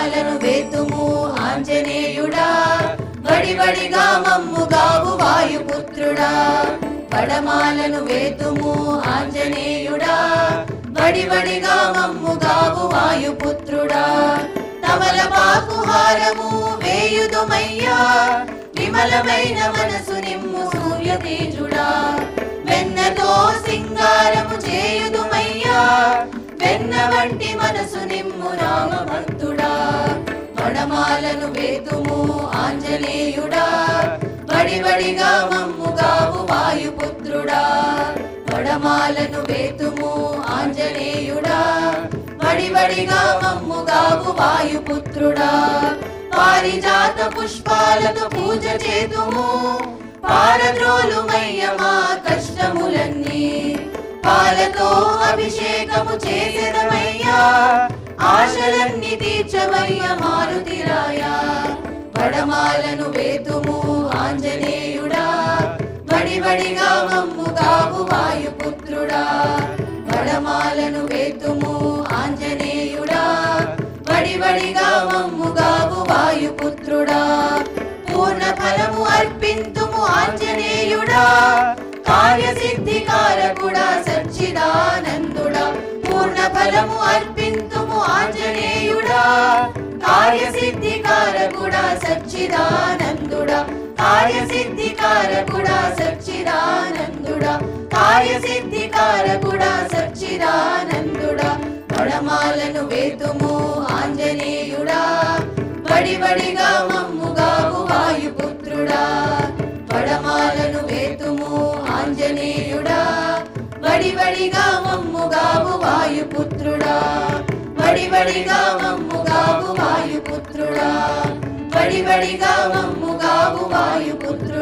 పడమాలను వేతుము ఆంజనేయుడా వడివడిగా మమ్ముగావు వాయుపుత్రుడా పడమాలను వేతుము ఆంజనేయుడా వడివడిగా మమ్ముగావు వాయుపుత్రుడా తమలపాకు హారము వేయుదుమయ్యా విమలమైన మనసు నిమ్ము సూర్య తేజుడా వెన్నతో సింగారము చేయుదుమయ్యా వెన్న వంటి మనసు నిమ్ము రామ భక్తుడా పడమాలను వేతుము ఆంజనేయుడా వడివడిగా మమ్ముగావు వాయుపుత్రుడా పడమాలను వేతుము ఆంజనేయుడా వడివడిగా మమ్ముగావు వాయుపుత్రుడా పారిజాత పుష్పాలతో పూజ చేతుము పారద్రోలుమయ్య మా కష్టములన్నీ పాలతో అభిషేకము చేసెదమయ్యా ఆశలన్నీ తీర్చవయ్య మారుతిరాయా పడమాలను వేతుము ఆంజనేయుడా వడివడిగా మమ్ముగావు వాయుపుత్రుడా పడమాలను వేతుము ఆంజనేయుడా వడివడిగా మమ్ముగావు వాయుపుత్రుడా పూర్ణ ఫలము అర్పింతుము ఆంజనేయుడా కార్యసిద్ధికారకుడా సచ్చిదానందుడా పూర్ణ ఫలము అర్పింతుము ఆంజనేయుడా కార్యసిద్ధికారకుడా సచ్చిదానందుడా కార్యసిద్ధికారకుడా సచ్చిదానందుడా కార్యసిద్ధికారకుడా సచ్చిదానందుడా పడమాలను వేతుము ఆంజనేయుడా వడివడిగా మమ్ముగావు వాయుపుత్రుడా పడమాలను వేతుము ఆంజనేయుడా వడివడిగా మమ్ముగావు వాయుపుత్రుడా వడివడిగా మమ్ముగావు వాయుపుత్రుడా వడివడిగా మమ్ముగావు వాయుపుత్రుడా